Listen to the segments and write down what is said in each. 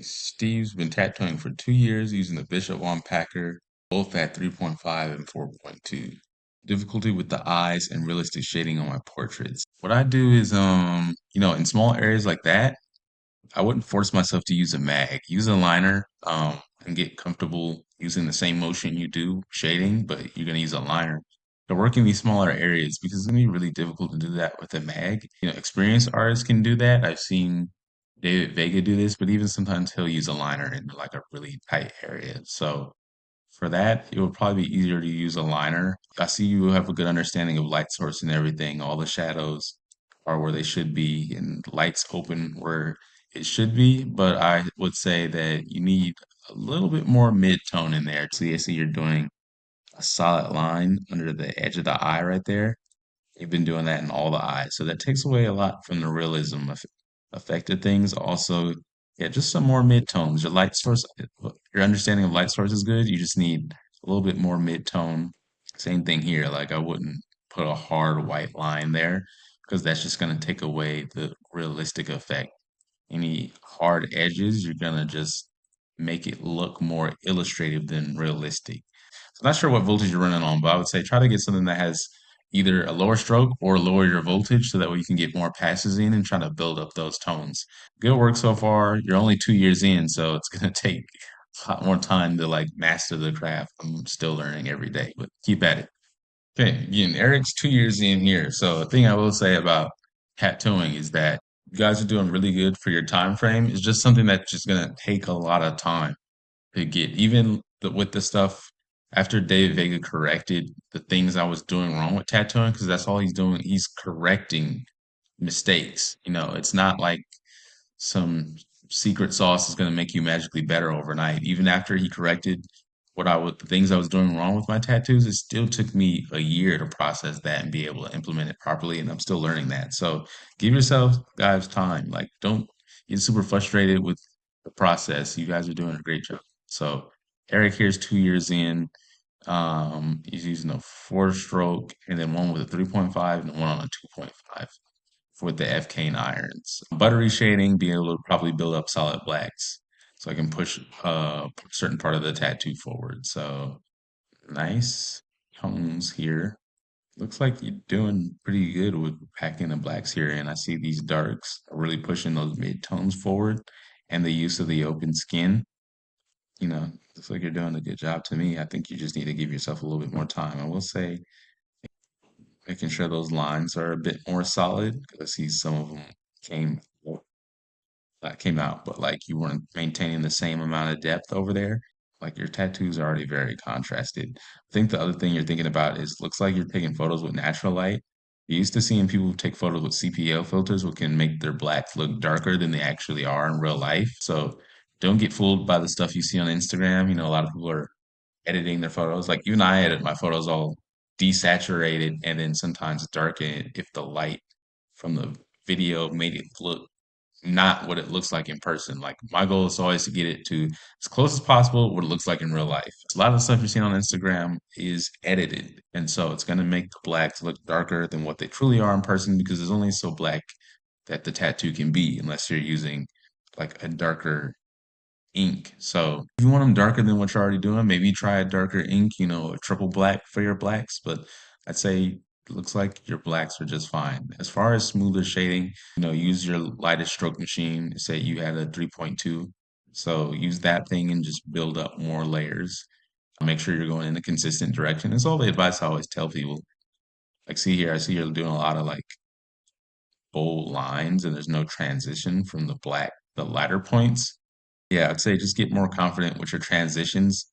Steve's been tattooing for 2 years using the Bishop Wampacker, both at 3.5 and 4.2. Difficulty with the eyes and realistic shading on my portraits. What I do is, in small areas like that, I wouldn't force myself to use a mag. Use a liner, and get comfortable using the same motion you do shading, but you're gonna use a liner to work in these smaller areas because it's gonna be really difficult to do that with a mag. Experienced artists can do that. I've seen David Vega do this, but even sometimes he'll use a liner in like a really tight area. So for that, it would probably be easier to use a liner. I see you have a good understanding of light source and everything. All the shadows are where they should be, and lights open where it should be. But I would say that you need a little bit more mid-tone in there. So I see you're doing a solid line under the edge of the eye right there. You've been doing that in all the eyes. So that takes away a lot from the realism of affected things. Also, yeah, just some more mid-tones. Your light source, your understanding of light source is good. You just need a little bit more mid-tone. Same thing here. Like I wouldn't put a hard white line there because that's just going to take away the realistic effect. Any hard edges, you're going to just make it look more illustrative than realistic. So not sure what voltage you're running on, but I would say try to get something that has either a lower stroke or lower your voltage so that way you can get more passes in and try to build up those tones. Good work so far. You're only 2 years in, so it's gonna take a lot more time to like master the craft. I'm still learning every day, but keep at it. Okay, again, Eric's 2 years in here. So the thing I will say about tattooing is that you guys are doing really good for your time frame. It's just something that's just gonna take a lot of time to get even with the stuff after David Vega corrected the things I was doing wrong with tattooing because that's all he's doing. He's correcting mistakes. It's not like some secret sauce is going to make you magically better overnight. Even after he corrected the things I was doing wrong with my tattoos, it still took me a year to process that and be able to implement it properly. And I'm still learning that. So give yourself guys time. Like don't get super frustrated with the process. You guys are doing a great job. So Eric here's 2 years in. He's using a 4 stroke and then one with a 3.5 and one on a 2.5 for the F cane irons. Buttery shading, being able to probably build up solid blacks so I can push a certain part of the tattoo forward. So nice tones here. Looks like you're doing pretty good with packing the blacks here, and I see these darks are really pushing those mid tones forward and the use of the open skin. Looks like you're doing a good job to me. I think you just need to give yourself a little bit more time. I will say making sure those lines are a bit more solid because I see some of them came came out, but like you weren't maintaining the same amount of depth over there. Like your tattoos are already very contrasted. I think the other thing you're thinking about is looks like you're taking photos with natural light. You used to seeing people take photos with CPL filters, which can make their blacks look darker than they actually are in real life. So don't get fooled by the stuff you see on Instagram. A lot of people are editing their photos. Like even I edit my photos all desaturated and then sometimes darken it if the light from the video made it look not what it looks like in person. Like my goal is always to get it to as close as possible what it looks like in real life. A lot of the stuff you're seeing on Instagram is edited, and so it's going to make the blacks look darker than what they truly are in person because it's only so black that the tattoo can be unless you're using like a darker ink. So if you want them darker than what you're already doing, maybe try a darker ink, a triple black for your blacks. But I'd say it looks like your blacks are just fine. As far as smoother shading, use your lightest stroke machine. Say you had a 3.2. So use that thing and just build up more layers. Make sure you're going in a consistent direction. It's all the advice I always tell people. Like, see here, I see you're doing a lot of like bold lines and there's no transition from the lighter points. Yeah, I'd say just get more confident with your transitions.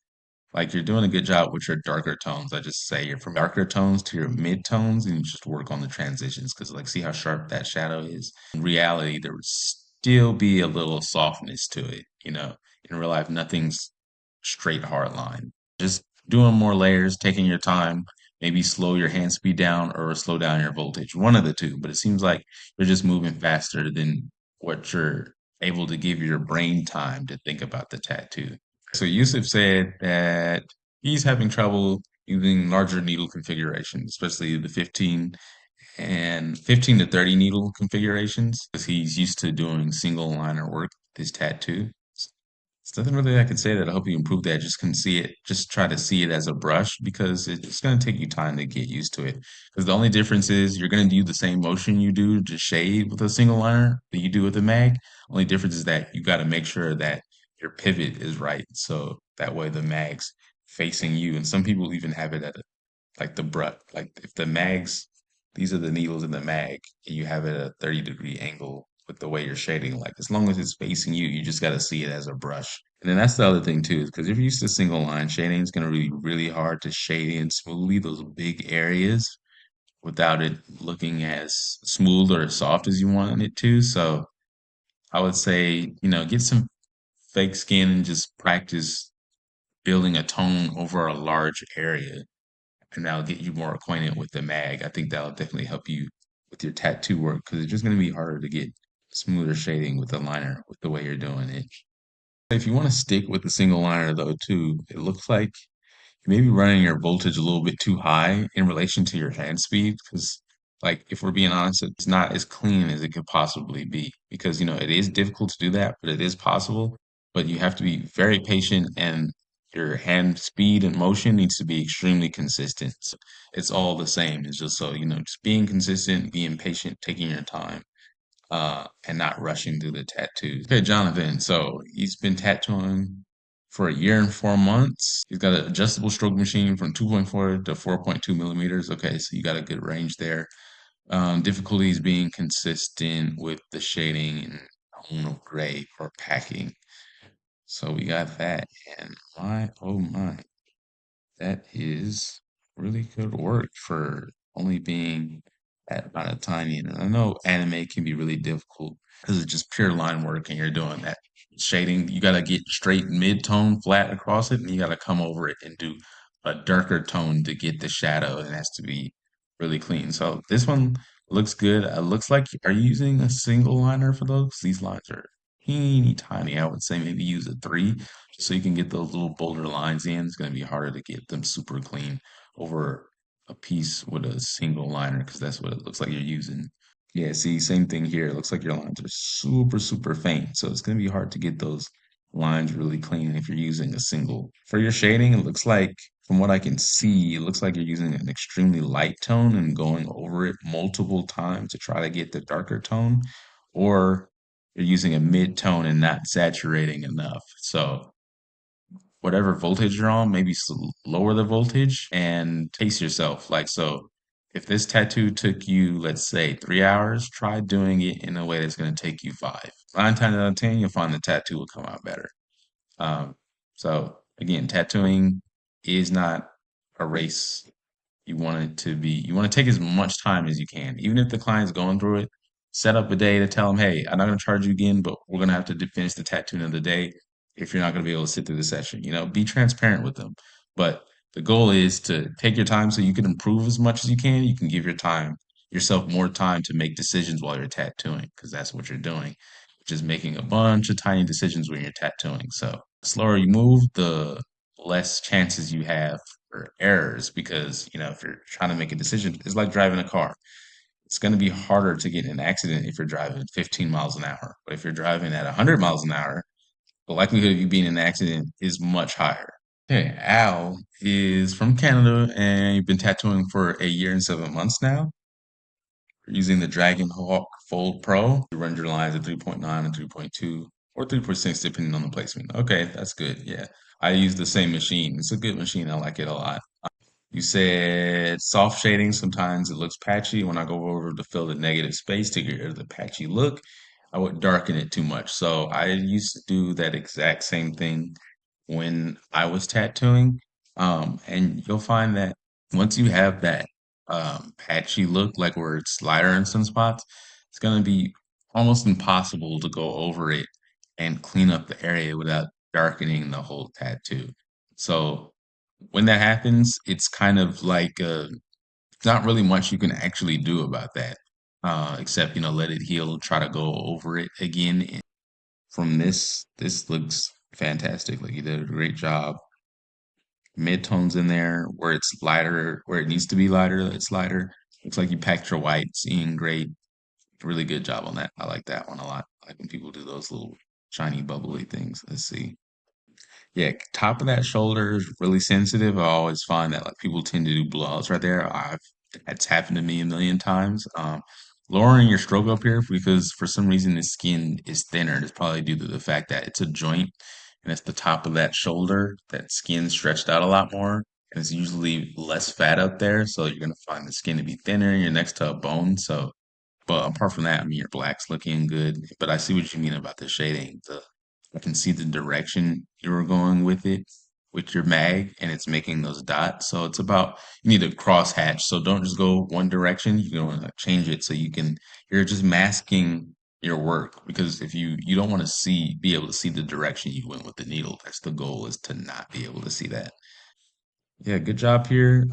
Like you're doing a good job with your darker tones. I just say you're from darker tones to your mid tones and you just work on the transitions because like see how sharp that shadow is. In reality, there would still be a little softness to it, In real life, nothing's straight hard line. Just doing more layers, taking your time, maybe slow your hand speed down or slow down your voltage. One of the two, but it seems like you're just moving faster than what you're able to give your brain time to think about the tattoo. So Yusuf said that he's having trouble using larger needle configurations, especially the 15 to 30 needle configurations, because he's used to doing single liner work with his tattoo. There's nothing really I can say that'll help you improve that. Just can see it, just try to see it as a brush because it's going to take you time to get used to it. Because the only difference is you're going to do the same motion you do to shade with a single liner that you do with a mag. Only difference is that you got to make sure that your pivot is right. So that way the mag's facing you. And some people even have it at like the brush, like if the mags, these are the needles in the mag, and you have it at a 30-degree angle with the way you're shading, like as long as it's facing you, you just got to see it as a brush. And then that's the other thing too, is because if you're used to single line shading, it's going to be really hard to shade in smoothly those big areas without it looking as smooth or as soft as you want it to. So I would say, get some fake skin and just practice building a tone over a large area, and that'll get you more acquainted with the mag. I think that'll definitely help you with your tattoo work because it's just going to be harder to get smoother shading with the liner with the way you're doing it. If you want to stick with the single liner though too, it looks like you may be running your voltage a little bit too high in relation to your hand speed because like if we're being honest, it's not as clean as it could possibly be because it is difficult to do that, but it is possible. But you have to be very patient and your hand speed and motion needs to be extremely consistent. So it's all the same. It's just so, just being consistent, being patient, taking your time and not rushing through the tattoos. Okay, Jonathan. So he's been tattooing for a year and 4 months. He's got an adjustable stroke machine from 2.4 to 4.2 millimeters. Okay, so you got a good range there. Difficulties being consistent with the shading and tone of gray or packing. So we got that. And my, oh my, that is really good work for only being that amount of time. And I know anime can be really difficult because it's just pure line work and you're doing that shading. You got to get straight mid-tone flat across it and you got to come over it and do a darker tone to get the shadow. And it has to be really clean. So this one looks good. It looks like, are you using a single liner for those? These lines are teeny tiny. I would say maybe use a 3 so you can get those little bolder lines in. It's going to be harder to get them super clean over a piece with a single liner because that's what it looks like you're using. Yeah, see, same thing here. It looks like your lines are super faint. So it's going to be hard to get those lines really clean if you're using a single. For your shading, it looks like, from what I can see, it looks like you're using an extremely light tone and going over it multiple times to try to get the darker tone, or you're using a mid tone and not saturating enough. So whatever voltage you're on, maybe lower the voltage and pace yourself. Like, so if this tattoo took you, let's say, 3 hours, try doing it in a way that's going to take you 5. 9 times out of 10, you'll find the tattoo will come out better. Um, so again, tattooing is not a race. You want to take as much time as you can. Even if the client's going through it, set up a day to tell them, hey, I'm not going to charge you again, but we're going to have to finish the tattooing of the day if you're not going to be able to sit through the session. Be transparent with them. But the goal is to take your time so you can improve as much as you can. You can give yourself more time to make decisions while you're tattooing, because that's what you're doing, just making a bunch of tiny decisions when you're tattooing. So the slower you move, the less chances you have for errors because, if you're trying to make a decision, it's like driving a car. It's going to be harder to get in an accident if you're driving 15 miles an hour. But if you're driving at 100 miles an hour, the likelihood of you being in an accident is much higher. Okay, Al is from Canada and you've been tattooing for a year and 7 months now. You're using the Dragon Hawk Fold Pro. You run your lines at 3.9 and 3.2 or 3.6 depending on the placement. Okay, that's good. Yeah. I use the same machine. It's a good machine. I like it a lot. You said soft shading, sometimes it looks patchy. When I go over to fill the negative space to get rid of the patchy look, I would darken it too much. So I used to do that exact same thing when I was tattooing. And you'll find that once you have that patchy look, like where it's lighter in some spots, it's going to be almost impossible to go over it and clean up the area without darkening the whole tattoo. So when that happens, it's kind of like not really much you can actually do about that, except let it heal, try to go over it again. And from this looks fantastic. Like you did a great job. Mid-tones in there where it's lighter, where it needs to be lighter, it's lighter. Looks like you packed your whites in great. Really good job on that. I like that one a lot. I like when people do those little shiny bubbly things. Let's see. Yeah, top of that shoulder is really sensitive. I always find that like people tend to do blowouts right there. That's happened to me a million times. Lowering your stroke up here because for some reason the skin is thinner. It's probably due to the fact that it's a joint and it's the top of that shoulder. That skin stretched out a lot more, and it's usually less fat up there. So you're gonna find the skin to be thinner. You're next to a bone, so but apart from that, I mean, your black's looking good. But I see what you mean about the shading. I can see the direction you were going with it, with your mag, and it's making those dots. So it's about you need a cross hatch. So don't just go one direction. You want to change it so you're just masking your work because if you don't want to be able to see the direction you went with the needle. That's the goal is to not be able to see that. Yeah, good job here.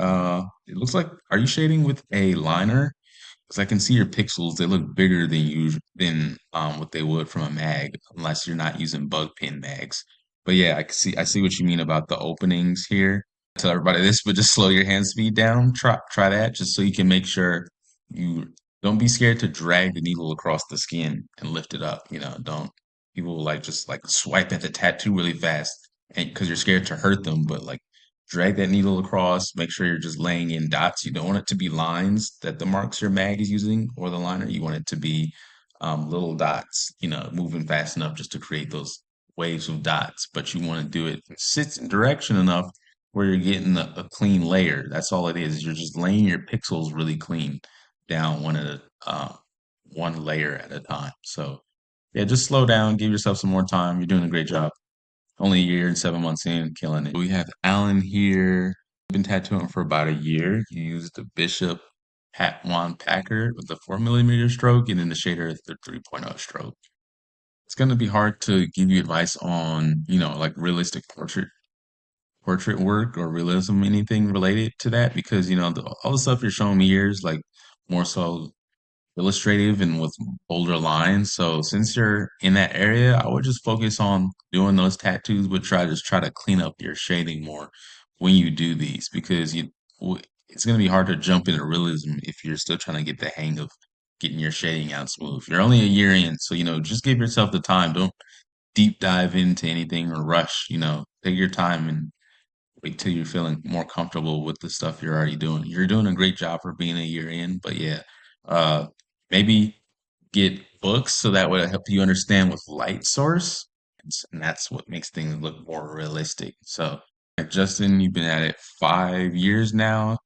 It looks like, are you shading with a liner? Because I can see your pixels, they look bigger than than what they would from a mag, unless you're not using bug pin mags. But yeah, I see what you mean about the openings here. Tell everybody this, but just slow your hand speed down. Try that just so you can make sure you don't be scared to drag the needle across the skin and lift it up. Don't people like just like swipe at the tattoo really fast and because you're scared to hurt them, but like drag that needle across, make sure you're just laying in dots. You don't want it to be lines that the marks your mag is using or the liner. You want it to be little dots, moving fast enough just to create those waves of dots. But you want to do it consistent direction enough where you're getting a clean layer. That's all it is. You're just laying your pixels really clean down one layer at a time. So yeah, just slow down, give yourself some more time. You're doing a great job. Only a year and 7 months in, killing it. We have Alan here. Been tattooing for about a year. He used the Bishop Hat Wand Packer with the 4 millimeter stroke and then the shader at the 3.0 stroke. It's going to be hard to give you advice on, like realistic portrait work or realism, anything related to that, because, all the stuff you're showing me here is like more so illustrative and with bolder lines. So since you're in that area, I would just focus on doing those tattoos, but try to clean up your shading more when you do these because it's gonna be hard to jump into realism if you're still trying to get the hang of getting your shading out smooth. You're only a year in, so just give yourself the time. Don't deep dive into anything or rush. Take your time and wait till you're feeling more comfortable with the stuff you're already doing. You're doing a great job for being a year in, but yeah, uh, maybe get books so that would help you understand with light source, and that's what makes things look more realistic. So, like Justin, you've been at it 5 years now,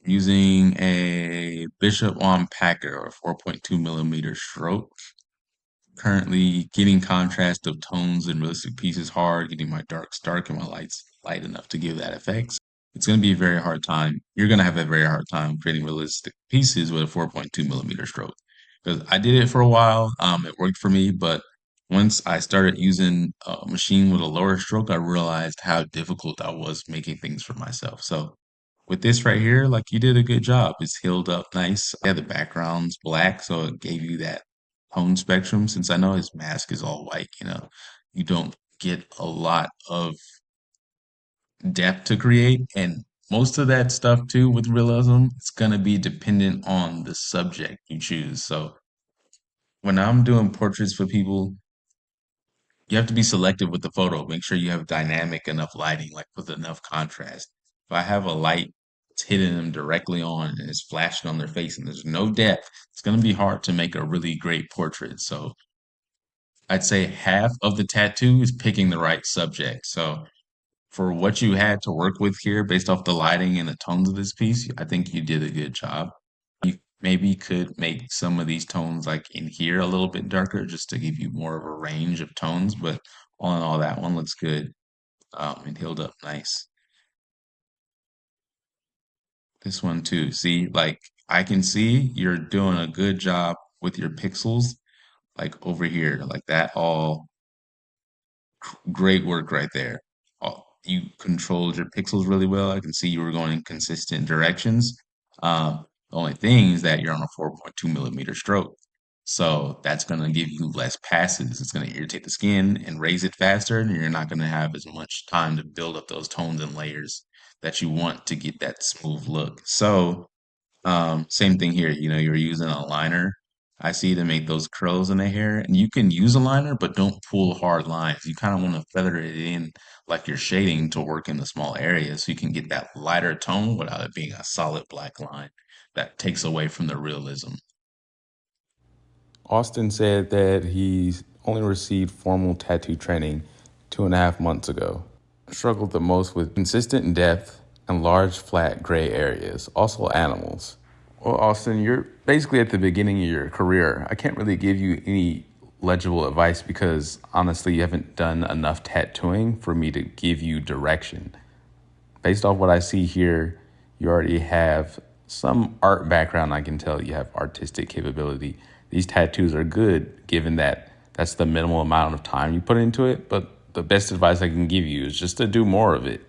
using a Bishop Wand Packer or 4.2 millimeter stroke. Currently getting contrast of tones and realistic pieces hard, getting my darks dark and my lights light enough to give that effect. It's going to be a very hard time. You're going to have a very hard time creating realistic pieces with a 4.2 millimeter stroke. Because I did it for a while, it worked for me, but once I started using a machine with a lower stroke, I realized how difficult I was making things for myself. So with this right here, like you did a good job. It's healed up nice. Yeah, the background's black, so it gave you that tone spectrum. Since I know his mask is all white, you don't get a lot of depth to create. And most of that stuff too with realism, it's gonna be dependent on the subject you choose. So when I'm doing portraits for people, you have to be selective with the photo. Make sure you have dynamic enough lighting, like with enough contrast. If I have a light that's hitting them directly on and it's flashing on their face and there's no depth, it's going to be hard to make a really great portrait. So I'd say half of the tattoo is picking the right subject. So for what you had to work with here, based off the lighting and the tones of this piece, I think you did a good job. You maybe could make some of these tones like in here a little bit darker just to give you more of a range of tones, but all in all, that one looks good. And healed up nice. This one too. See, like I can see you're doing a good job with your pixels, like over here, like that all great work right there. You controlled your pixels really well. I can see you were going in consistent directions. The only thing is that you're on a 4.2 millimeter stroke. So that's going to give you less passes. It's going to irritate the skin and raise it faster, and you're not going to have as much time to build up those tones and layers that you want to get that smooth look. So, same thing here. You're using a liner. I see them make those curls in their hair, and you can use a liner, but don't pull hard lines. You kind of want to feather it in like you're shading to work in the small areas so you can get that lighter tone without it being a solid black line that takes away from the realism. Austin said that he's only received formal tattoo training 2.5 months ago. Struggled the most with consistent depth and large flat gray areas, also animals. Well, Austin, you're basically at the beginning of your career. I can't really give you any legible advice because honestly, you haven't done enough tattooing for me to give you direction. Based off what I see here, you already have some art background. I can tell you have artistic capability. These tattoos are good given that that's the minimal amount of time you put into it. But the best advice I can give you is just to do more of it.